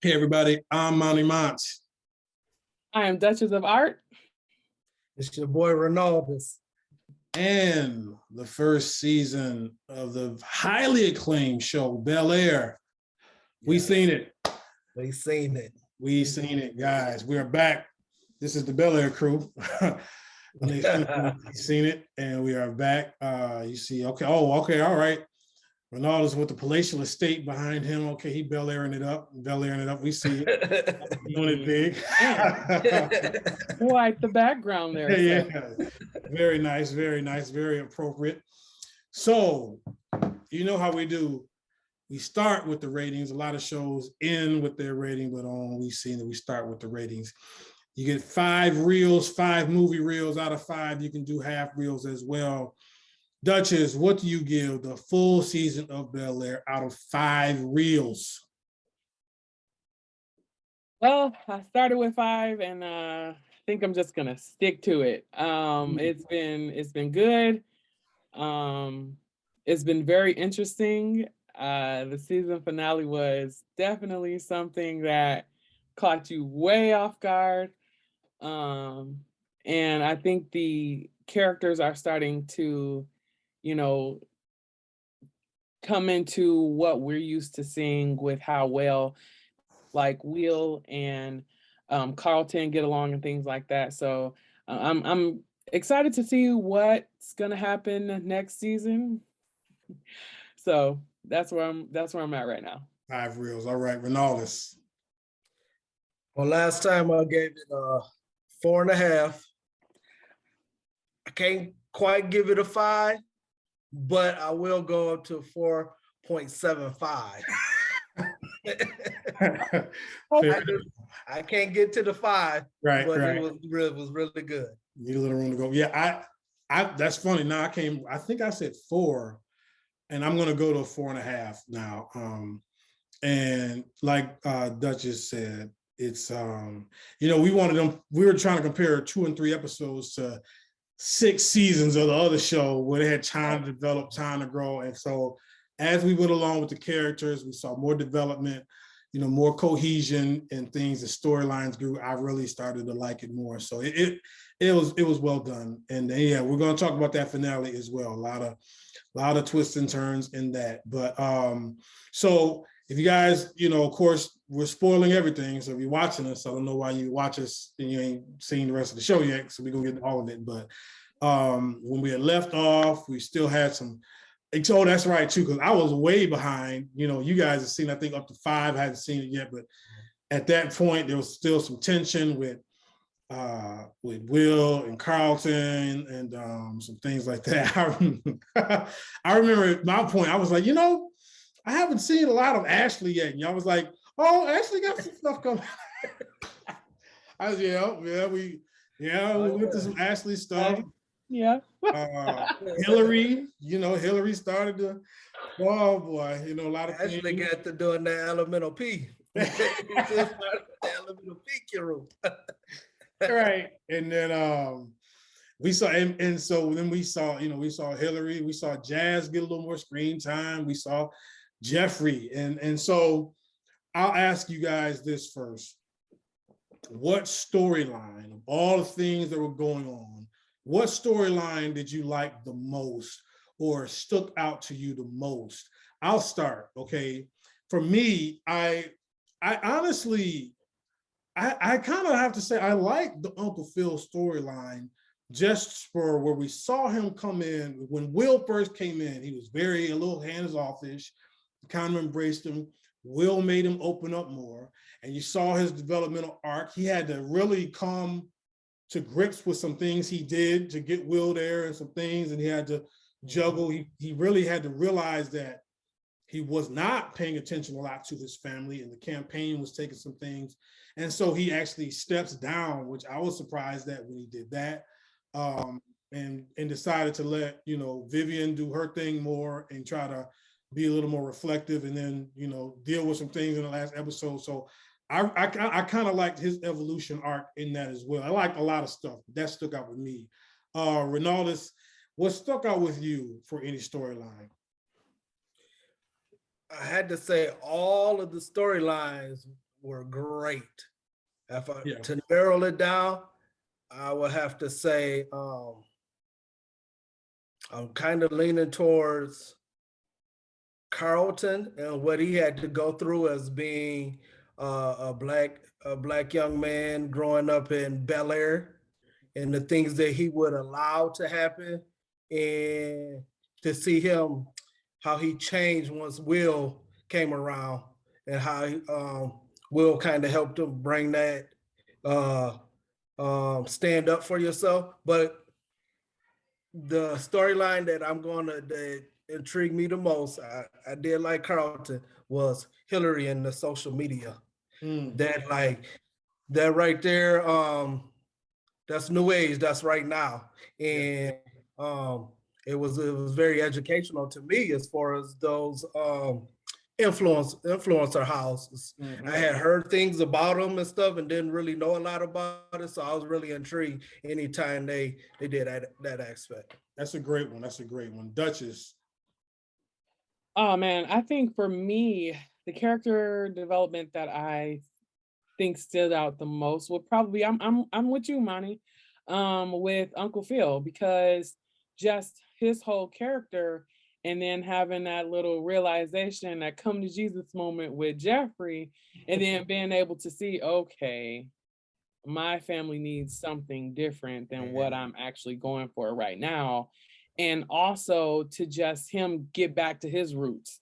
Hey everybody, I'm Monty Mont. I am Duchess of Art. It's your boy Ronaldus. And the first season of the highly acclaimed show, Bel-Air. We seen it. We seen it. We seen it, guys. We are back. This is the Bel-Air crew. We've seen it, and we are back. You see, okay. Oh, okay, all right. Ronaldo's with the palatial estate behind him. Okay, he Bel-Airing it up. Bel-Airing it up. We see it. Doing it big. Like the background there. Yeah, yeah. Very nice, very appropriate. So, you know how we do. We start with the ratings. A lot of shows end with their rating, but we've seen that we start with the ratings. You get 5 reels, 5 movie reels out of 5. You can do half reels as well. Duchess, what do you give the full season of Bel-Air out of 5 reels? Well, I started with 5, and I think I'm just gonna stick to it. It's been good. It's been very interesting. The season finale was definitely something that caught you way off guard. And I think the characters are starting to, come into what we're used to seeing with how well like Will and Carlton get along and things like that. So I'm excited to see what's gonna happen next season. So that's where I'm at right now. 5 reels. All right, Ronaldus. Well, last time I gave it 4.5. I can't quite give it a 5, but I will go up to 4.75. I can't get to the 5, right, but right. it was really good. Need a little room to go. Yeah, I that's funny. Now I think I said 4, and I'm gonna go to 4.5 now. And like Duchess said, it's we were trying to compare 2 and 3 episodes to 6 seasons of the other show where they had time to develop, time to grow. And so as we went along with the characters, we saw more development, more cohesion and things. The storylines grew. I really started to like it more. So it was well done. And yeah, we're going to talk about that finale as well. A lot of twists and turns in that. But so if you guys, of course, we're spoiling everything. So if you're watching us, I don't know why you watch us and you ain't seen the rest of the show yet. So we're gonna get all of it. But when we had left off, we still had some. Oh, that's right too, because I was way behind. You guys have seen, I think, up to 5. I hadn't seen it yet, but at that point there was still some tension with Will and Carlton and some things like that. I remember at my point, I was like, I haven't seen a lot of Ashley yet. And y'all was like, oh, Ashley got some stuff coming. I was, we went to some Ashley stuff. Yeah. Hillary, Hillary started to, oh boy, a lot of things. Ashley got to doing the elemental P. The elemental P room. Right. And then we saw, and so then we saw Hillary, we saw Jazz get a little more screen time. We saw Jeffrey. And so I'll ask you guys this first. What storyline of all the things that were going on, what storyline did you like the most or stuck out to you the most? I'll start, okay? For me, I honestly, I kind of have to say I like the Uncle Phil storyline just for where we saw him come in. When Will first came in, he was a little hands-off-ish, kind of embraced him. Will made him open up more, and you saw his developmental arc. He had to really come to grips with some things he did to get Will there and some things, and he had to juggle. He really had to realize that he was not paying attention a lot to his family, and the campaign was taking some things. And so he actually steps down, which I was surprised at when he did that, and decided to let, Vivian do her thing more and try to be a little more reflective, and then, deal with some things in the last episode. So I kind of liked his evolution arc in that as well. I liked a lot of stuff. That stuck out with me. Ronaldus, what stuck out with you for any storyline? I had to say all of the storylines were great. If I, Yeah. to narrow it down, I would have to say I'm kind of leaning towards Carlton and what he had to go through as being a black young man growing up in Bel-Air, and the things that he would allow to happen, and to see him how he changed once Will came around, and how Will kind of helped him bring that uh, stand up for yourself. But the storyline that that intrigued me the most, I did like Carlton, was Hillary and the social media. That that right there, that's new age, that's right now. And it was very educational to me as far as those influencer houses. I had heard things about them and stuff and didn't really know a lot about it. So I was really intrigued anytime they did that aspect. That's a great one. That's a great one. Duchess. Oh man, I think for me, the character development that I think stood out the most would probably I'm with you, Monty, with Uncle Phil, because just his whole character, and then having that little realization, that come to Jesus moment with Jeffrey, and then being able to see, okay, my family needs something different than what I'm actually going for right now. And also to just him get back to his roots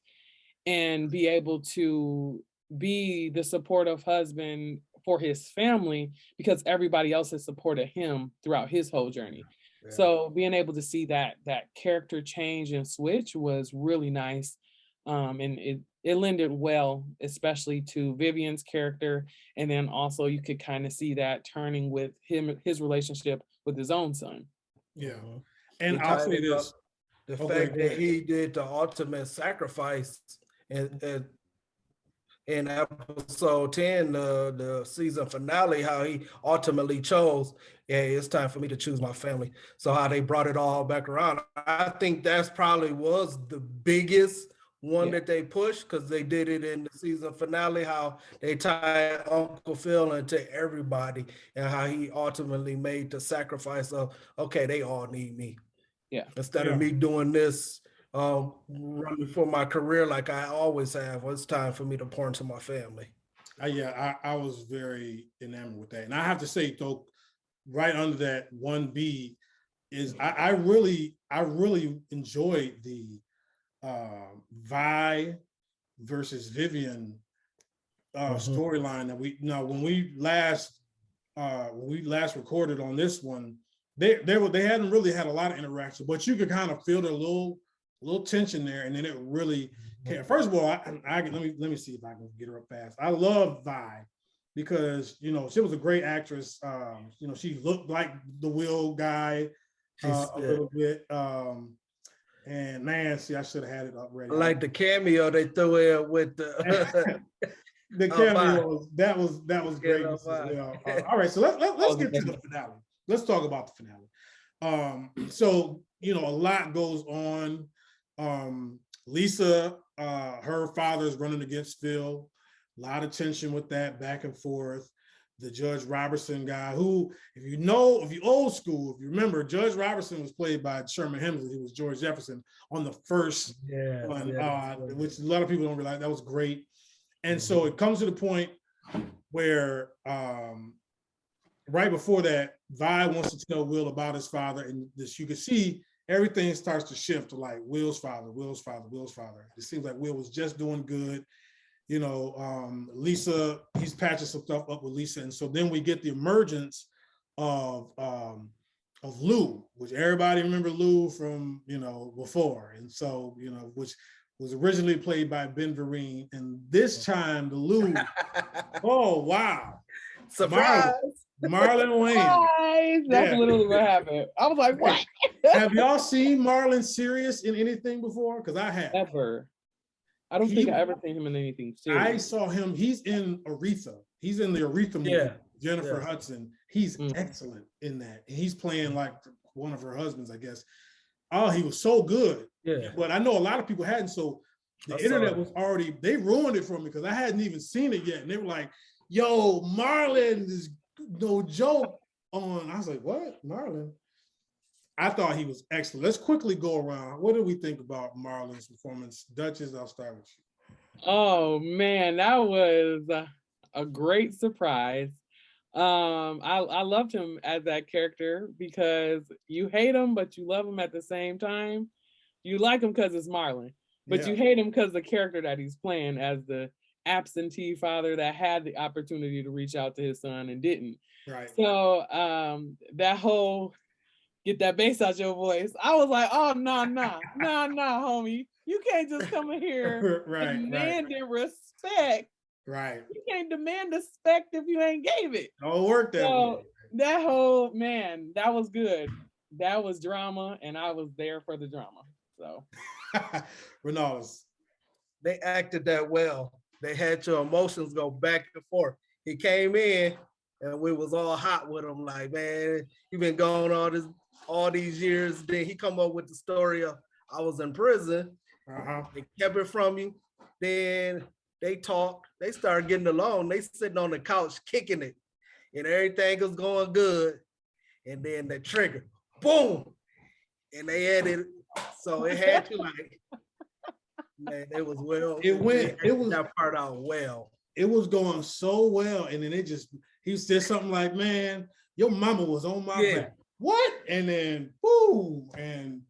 and be able to be the supportive husband for his family, because everybody else has supported him throughout his whole journey. Yeah. So being able to see that character change and switch was really nice. And it lended well, especially to Vivian's character. And then also you could kind of see that turning with his relationship with his own son. Yeah. And I'll say this. The fact that he did the ultimate sacrifice in episode 10, the season finale, how he ultimately chose, it's time for me to choose my family. So how they brought it all back around. I think that's probably was the biggest one that they pushed, because they did it in the season finale, how they tied Uncle Phil into everybody, and how he ultimately made the sacrifice of, okay, they all need me. Yeah. Instead of me doing this, running for my career like I always have, it's time for me to pour into my family. I was very enamored with that. And I have to say, though, right under that 1B is I really enjoyed the Vi versus Vivian storyline that when we last recorded on this one. They hadn't really had a lot of interaction, but you could kind of feel the little tension there, and then it really came. First of all, let me see if I can get her up fast. I love Vi because she was a great actress. She looked like the Will guy a little bit. And man, see, I should have had it up ready. I like the cameo they threw in with the the cameo. That was great as well. All right, so let's get to the finale. Let's talk about the finale. So, a lot goes on. Lisa, her father's running against Phil. A lot of tension with that, back and forth. The Judge Robertson guy, who, if you old school, if you remember, Judge Robertson was played by Sherman Hemsley. He was George Jefferson on the first one, which a lot of people don't realize. That was great. And so it comes to the point where right before that, Vi wants to tell Will about his father, and you can see everything starts to shift to like Will's father. It seems like Will was just doing good. Lisa, he's patching some stuff up with Lisa, and so then we get the emergence of Lou, which everybody remember Lou from before, and so which was originally played by Ben Vereen, and this time the Lou, oh wow, surprise. Marlon Wayne. That's literally what happened. I was like, what? Have y'all seen Marlon serious in anything before? Because I have. Ever. I don't think I ever seen him in anything serious. I saw him. He's in Aretha. He's in the Aretha movie. Jennifer Hudson. He's excellent in that. And he's playing like one of her husbands, I guess. Oh, he was so good. Yeah. But I know a lot of people hadn't. So the internet was already, they ruined it for me because I hadn't even seen it yet. And they were like, yo, Marlon is no joke on. I was like, what? Marlon? I thought he was excellent. Let's quickly go around. What do we think about Marlon's performance? Duchess, I'll start with you. Oh man, that was a great surprise. I loved him as that character because you hate him, but you love him at the same time. You like him because it's Marlon, but you hate him because the character that he's playing as the absentee father that had the opportunity to reach out to his son and didn't. Right. So that whole get that bass out your voice, I was like, oh no, homie. You can't just come in here demanding respect. Right. You can't demand respect if you ain't gave it. Don't work that way. That whole man, that was good. That was drama, and I was there for the drama. So Renaldus. They acted that well. They had your emotions go back and forth. He came in and we was all hot with him, like, man, you've been gone all these years. Then he come up with the story of I was in prison. They kept it from you. Then they talked. They started getting along. They sitting on the couch kicking it, and everything was going good. And then the trigger, boom, and they had it. So it had to like, man, it was well. It was that part out well. It was going so well, and then he said something like, "Man, your mama was on my back." What? And then boom, and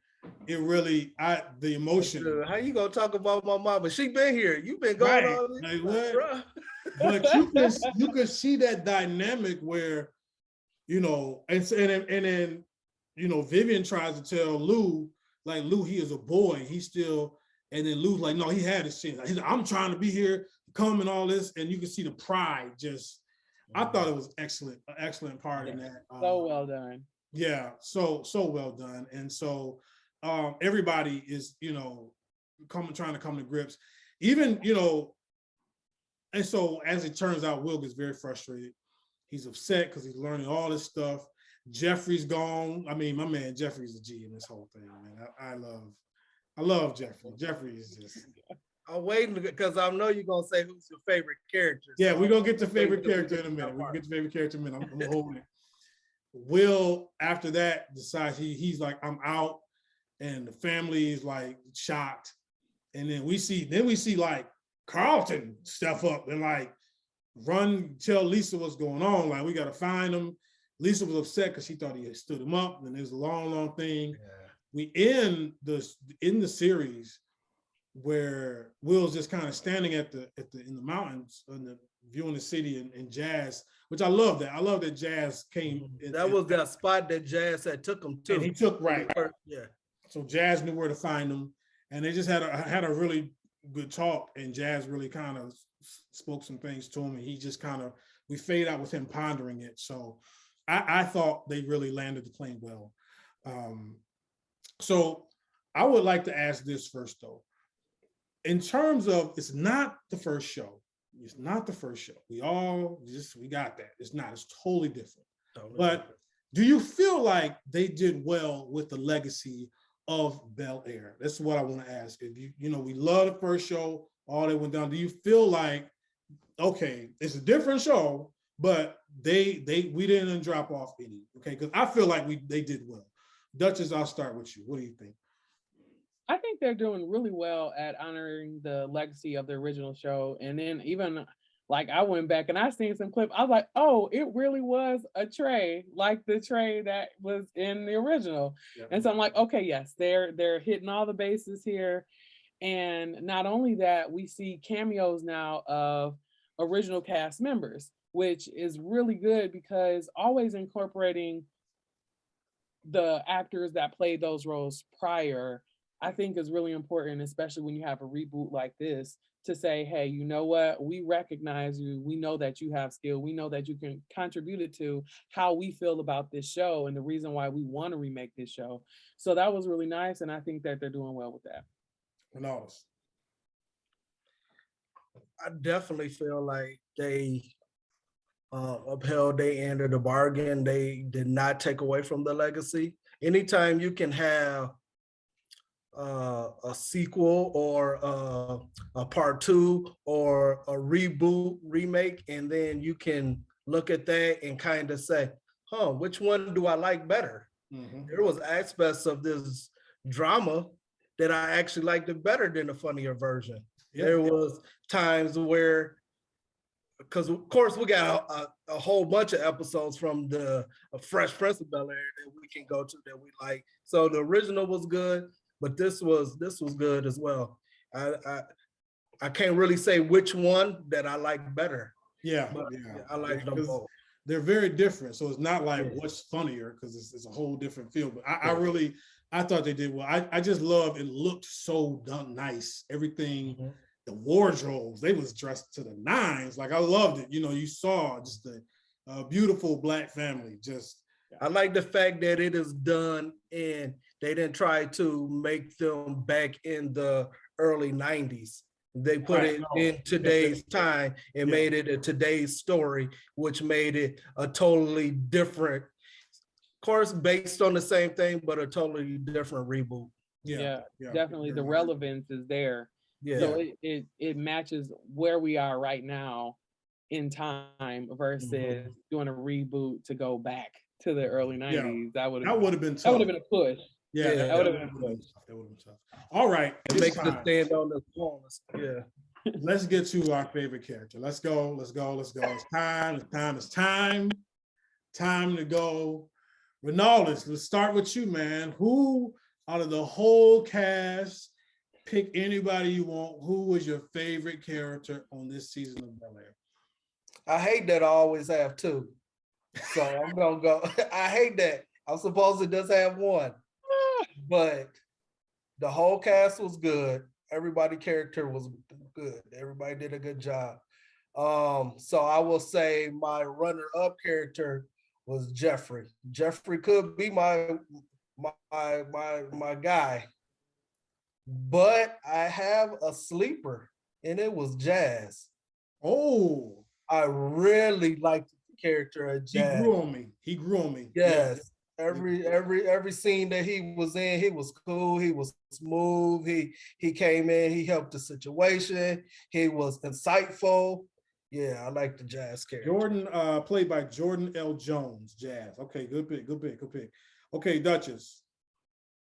it really, the emotion. How you gonna talk about my mama? She been here. You've been going on. Like what? But you can see that dynamic where, and then Vivian tries to tell Lou, like, Lou, he is a boy. He's still, and then Lou's like, no, he had his chance. He's like, I'm trying to be here, come and all this, and you can see the pride. Just, I thought it was excellent, an excellent part in that. So well done. Yeah, so well done, and so everybody is, trying to come to grips, even, and so as it turns out, Will gets very frustrated. He's upset because he's learning all this stuff. Jeffrey's gone. I mean, my man Jeffrey's a G in this whole thing, man. I love Jeffrey. Jeffrey is just. I'm waiting because I know you're gonna say who's your favorite character. Yeah, we're gonna get to favorite character in a minute. We're gonna get to favorite character in a minute. I'm holding it. Will, after that, decides he's like, I'm out, and the family is like shocked. And then we see like Carlton step up and like run, tell Lisa what's going on. Like, we gotta find him. Lisa was upset because she thought he had stood him up, and there's a long thing. Yeah. We end in the series where Will's just kind of standing in the mountains and viewing the city and Jazz, which I love that. I love that Jazz came. That was that spot that Jazz had took him to. And he took right. Yeah. So Jazz knew where to find him, and they just had a really good talk. And Jazz really kind of spoke some things to him, and he just kind of, we fade out with him pondering it. So I thought they really landed the plane well. So I would like to ask this first though. In terms of, it's not the first show. It's not the first show. We got that. It's not. It's totally different. But do you feel like they did well with the legacy of Bel-Air? That's what I want to ask. If we love the first show, all that went down. Do you feel like, okay, it's a different show, but we didn't drop off any? Okay, because I feel like they did well. Duchess, I'll start with you. What do you think? I think they're doing really well at honoring the legacy of the original show. And then even like I went back and I seen some clip. I was like, oh, it really was a tray, like the tray that was in the original. Yeah. And so I'm like, okay, yes, they're hitting all the bases here. And not only that, we see cameos now of original cast members, which is really good because always incorporating the actors that played those roles prior, I think is really important, especially when you have a reboot like this, to say, hey, you know what? We recognize you. We know that you have skill. We know that you can contribute it to how we feel about this show and the reason why we want to remake this show. So that was really nice. And I think that they're doing well with that. Renaldus. I definitely feel like they upheld their end of the bargain. They did not take away from the legacy. Anytime you can have a sequel or a part two or a reboot, remake, and then you can look at that and kind of say, huh, which one do I like better? Mhm. There was aspects of this drama that I actually liked it better than the funnier version. Yeah. There was times where, because of course we got a whole bunch of episodes from the Fresh Prince of Bel-Air that we can go to that we like. So the original was good, but this was good as well. I can't really say which one that I like better, Yeah, but yeah. I like them Because both. they're very different. So it's not like Yes. what's funnier because it's a whole different feel. But I Yes. really, I thought they did well. I just love it. Looked so done nice. Everything, Mhm. the wardrobes, they was dressed to the nines. Like I loved it. You know, you saw just a beautiful Black family. Just I like the fact that it is done and they didn't try to make them back in the early 90s. They put Right, it no. in today's time and Yeah. made it a today's story, which made it a totally different, of course, based on the same thing, but a totally different reboot. yeah, Definitely the relevance is there. Yeah. So it matches where we are right now in time versus doing a reboot to go back to the early 90s. That would That would have been that tough. would have been a push. Yeah, that would have been a push. That would have been tough. All right, It it's makes it time. stand on the corners. Yeah. Let's get to our favorite character. Let's go. It's time. Time to go. Ronaldus, let's start with you, man. Who out of the whole cast, pick anybody you want. Who was your favorite character on this season of Bel-Air? I hate that I always have two. So I'm gonna go. I hate that. I'm supposed to just have one. But the whole cast was good. Everybody character was good. Everybody did a good job. So I will say my runner-up character was Jeffrey. Jeffrey could be my guy, but I have a sleeper, and it was Jazz. Oh, I really liked the character of Jazz. He grew on me. Yes. Yeah. Every scene that he was in, he was cool. He was smooth. He came in. He helped the situation. He was insightful. Yeah, I like the Jazz character. Jordan, played by Jordan L. Jones, Jazz. Okay, good pick. Okay, Duchess.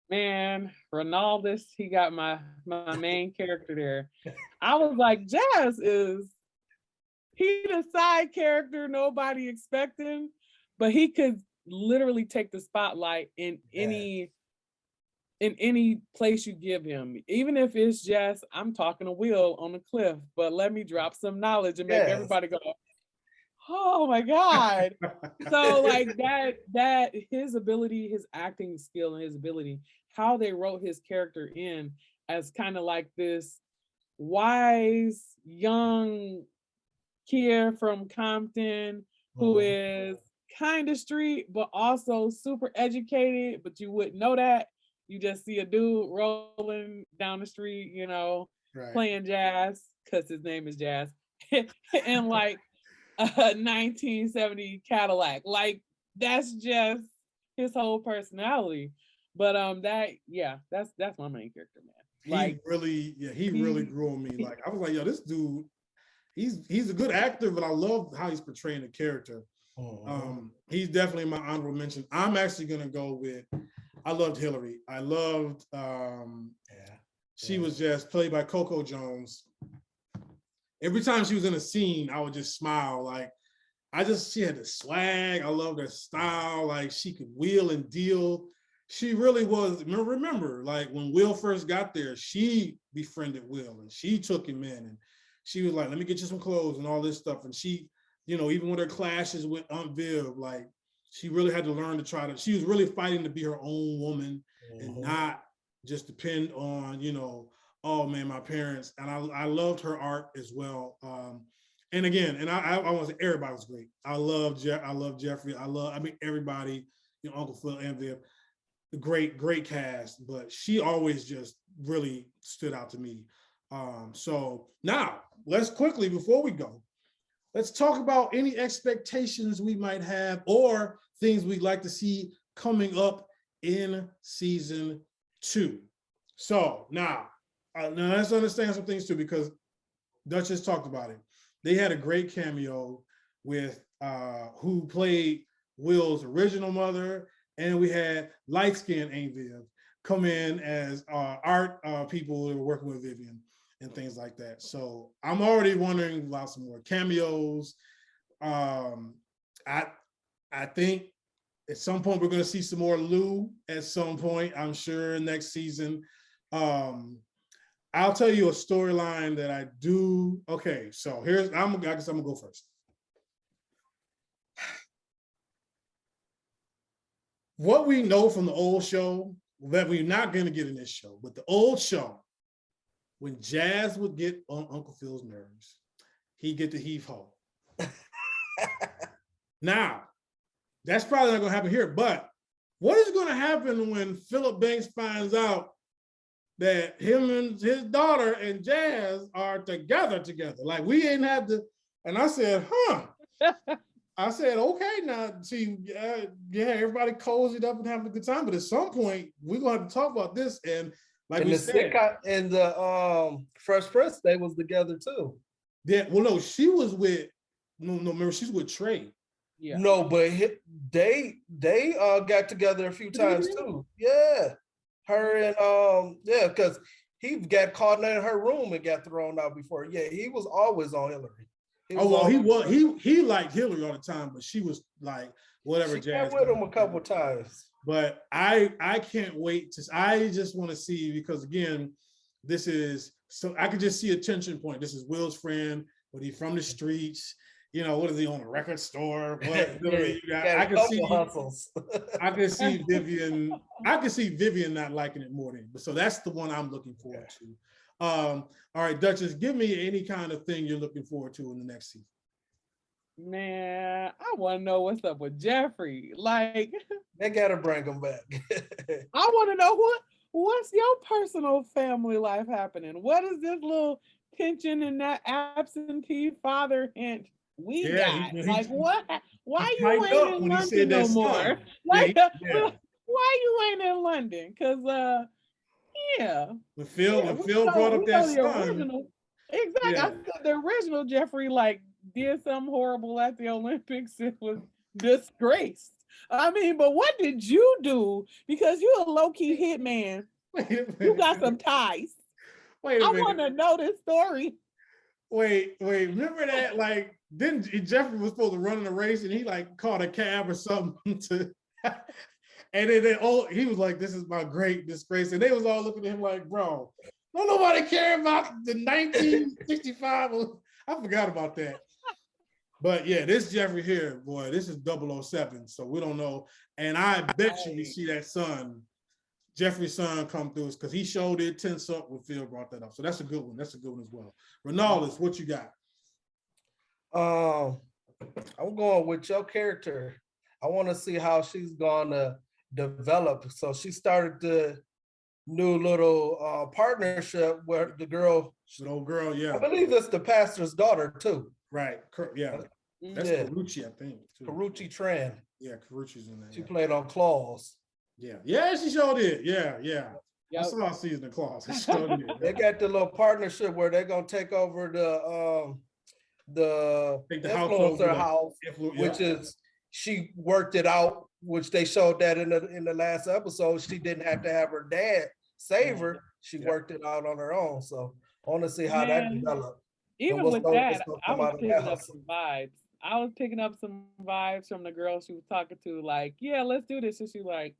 Man, Ronaldus, he got my main character there. I was like, Jazz he the side character nobody expecting, but he could literally take the spotlight in any place you give him. Even if it's just I'm talking to Will on the cliff, but let me drop some knowledge and make everybody go, oh my God. So like that his ability, his acting skill and his ability, how they wrote his character in as kind of like this wise young kid from Compton who is kind of street, but also super educated, but you wouldn't know that. You just see a dude rolling down the street, playing jazz, because his name is Jazz, and like a 1970 Cadillac. Like that's just his whole personality. But that's my main character, man. Like he really grew on me. Like I was like, yo, this dude, he's a good actor, but I love how he's portraying the character. He's definitely my honorable mention. I'm actually gonna go with, I loved Hillary. I loved she was just played by Coco Jones. Every time she was in a scene, I would just smile. Like she had the swag. I loved her style. Like she could wheel and deal. She really was. Remember, like when Will first got there, she befriended Will and she took him in and she was like, let me get you some clothes and all this stuff. And she, even with her clashes with Aunt Viv, like she really had to learn to she was really fighting to be her own woman and not just depend on, oh man, my parents. And I loved her art as well. And again, and I want to say everybody was great. I love Jeffrey. Everybody, Uncle Phil and Viv, great cast, but she always just really stood out to me. So now let's quickly, before we go, let's talk about any expectations we might have or things we'd like to see coming up in season 2. So now let's understand some things too, because Duchess talked about it. They had a great cameo with who played Will's original mother, and we had light skinned Aunt Viv come in as art people who were working with Vivian and things like that. So I'm already wondering about some more cameos. I think at some point we're going to see some more Lou at some point, I'm sure, next season. I'll tell you a storyline that I do. Okay, so I guess I'm gonna go first. What we know from the old show that we're not gonna get in this show, but the old show, when Jazz would get on Uncle Phil's nerves, he'd get the heave ho. Now, that's probably not gonna happen here, but what is gonna happen when Philip Banks finds out that him and his daughter and Jazz are together? Like, we ain't have to, and I said, I said, okay, now, see, yeah, everybody cozied up and having a good time, but at some point, we're gonna have to talk about this, and like and we the said. and the Fresh Prince, they was together too. Yeah, well, no, she was with, no, remember, she's with Trey. Yeah. No, but they got together a few times too. Yeah. Her and yeah, because he got caught in her room and got thrown out before. Yeah, he was always on Hillary. He liked Hillary all the time, but she was like whatever. She got with him a couple times. But I can't wait to. I just want to see, because again, this is, so I could just see a tension point. This is Will's friend, but he's from the streets. You know, what is he, on a record store? What, I can see hustles. I can see Vivian. I can see Vivian not liking it more than. So that's the one I'm looking forward to. All right, Duchess, give me any kind of thing you're looking forward to in the next season. Man, I want to know what's up with Jeffrey. Like, they gotta bring him back. I want to know what's your personal family life happening. What is this little tension in that absentee father hint we got? Like, what? Why you ain't in London no more? Like, why you ain't in London? Because yeah. When Phil brought up that son. Exactly. Yeah. I said the original Jeffrey like did something horrible at the Olympics. It was disgraced. I mean, but what did you do? Because you're a low-key hitman. You got some ties. Wait a minute. I want to know this story. Wait. Remember that? Like, didn't Jeffrey was supposed to run in a race and he like caught a cab or something to, and then he was like, "This is my great disgrace," and they was all looking at him like, "Bro, don't nobody care about the 1965." I forgot about that. But yeah, this Jeffrey here, boy, this is 007, so we don't know. And I bet you we see that son, Jeffrey's son, come through, because he showed it tense up when Phil brought that up. So that's a good one. That's a good one as well. Ronaldus, what you got? I'm going with your character. I want to see how she's gonna develop. So she started the new little partnership where the girl, old girl, yeah, I believe it's the pastor's daughter too. Right. Yeah. That's Karuchi, I think. Too. Karuchi Tran. Yeah, Karuchi's in there. She played on Claws. Yeah. Yeah, she sure did. Yeah. Yep. I saw season of Claws. They got the little partnership where they're gonna take over the influencer house, which is, she worked it out, which they showed that in the last episode. She didn't have to have her dad save her. She worked it out on her own. So I want to see how that developed. Even with that, I was picking up some vibes. I was picking up some vibes from the girl she was talking to, like, yeah, let's do this. And she's like,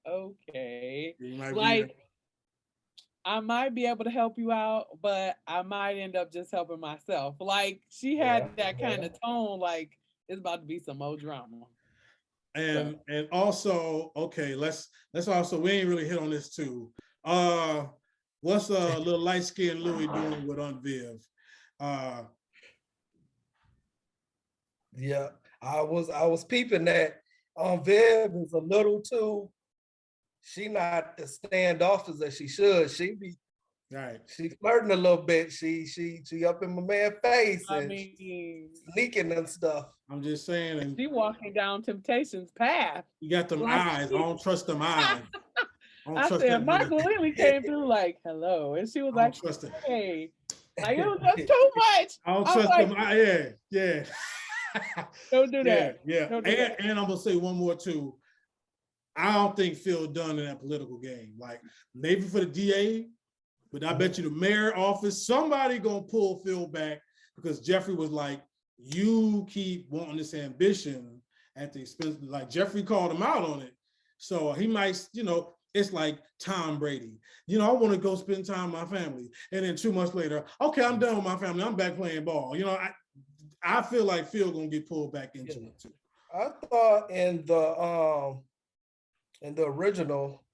okay. Like, I might be able to help you out, but I might end up just helping myself. Like, she had that kind of tone, like it's about to be some more drama. And also, okay, let's also, we ain't really hit on this too. What's little light-skinned Louis doing with Aunt Viv? Yeah, I was peeping that Aunt Viv is a little too, she not as standoffish as she should. She be right. She flirting a little bit. She up in my man's face and sneaking and stuff. I'm just saying. And she walking down temptation's path. You got them eyes. I don't trust them eyes. I don't I trust said, that Michael man. literally came through like, hello. And she was I don't like, trust it. hey. Like, it was just too much. I don't I'm trust like, them. Yeah. don't do Yeah, that. yeah. Don't do that. And I'm gonna say one more too. I don't think Phil done in that political game. Like maybe for the DA, but I bet you the mayor office, somebody gonna pull Phil back because Jeffrey was like, you keep wanting this ambition at the expense, like Jeffrey called him out on it. So he might, it's like Tom Brady. I want to go spend time with my family. And then 2 months later, okay, I'm done with my family. I'm back playing ball. I feel like Phil gonna get pulled back into it too. I thought in the original,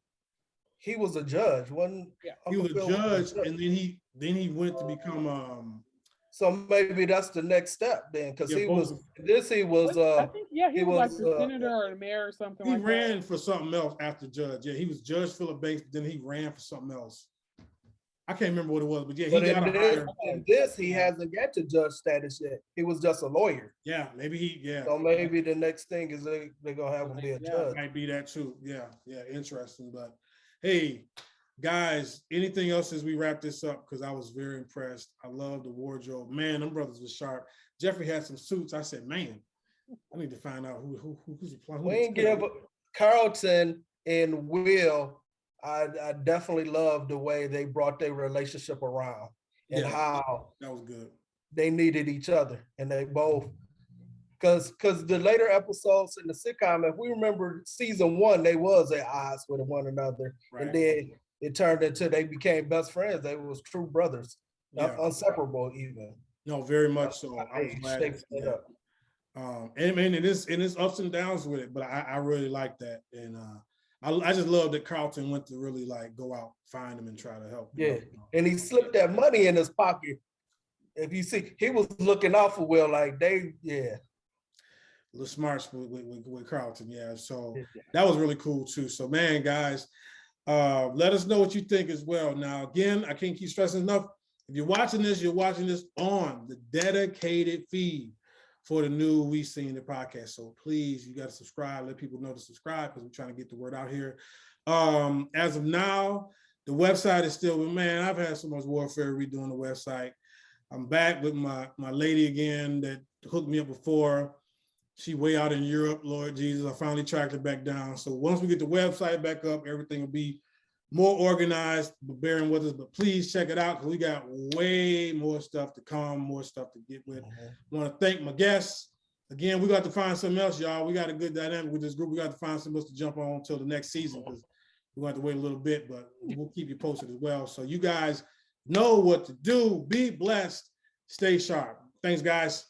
he was a judge. He was a judge, and then he went to become so maybe that's the next step then, because Yeah, he both was of- I think, yeah, he was like the senator or the mayor or something he like that. ran for something else after judge. Yeah, he was Judge Philip Banks, but then he ran for something else. I can't remember what it was, but yeah, he got a higher. In this, he hasn't got to judge status yet. He was just a lawyer. Yeah, maybe So maybe the next thing is they're gonna have him be a judge. might be that too. Yeah, interesting. But hey, guys, anything else as we wrap this up? Because I was very impressed. I love the wardrobe. Man, them brothers was sharp. Jeffrey had some suits. I said, man, I need to find out who's applying. We ain't give Carlton and Will. I definitely love the way they brought their relationship around and how that was good. They needed each other, and they both, because the later episodes in the sitcom, if we remember season 1, they was at odds with one another, and then it turned into they became best friends. They was true brothers, inseparable even. No, very much so. I was glad. And it's ups and downs with it, but I really like that, and I just love that Carlton went to really like go out, find him, and try to help. Yeah, and he slipped that money in his pocket. If you see, he was looking out for Will, like A little smart with Carlton, so that was really cool too. So man, guys, let us know what you think as well. Now again, I can't keep stressing enough, if you're watching this on the dedicated feed for the new We Seen the podcast. So please, you got to subscribe, let people know to subscribe, because we're trying to get the word out here. As of now, the website is still, man, I've had so much warfare redoing the website. I'm back with my lady again that hooked me up before. She way out in Europe, Lord Jesus. I finally tracked her back down. So once we get the website back up, everything will be more organized, but bearing with us. But please check it out, because we got way more stuff to come, more stuff to get with. I want to thank my guests. Again, we got to find something else, y'all. We got a good dynamic with this group. We got to find something else to jump on until the next season, because we're going to have to wait a little bit, but we'll keep you posted as well. So you guys know what to do. Be blessed. Stay sharp. Thanks, guys.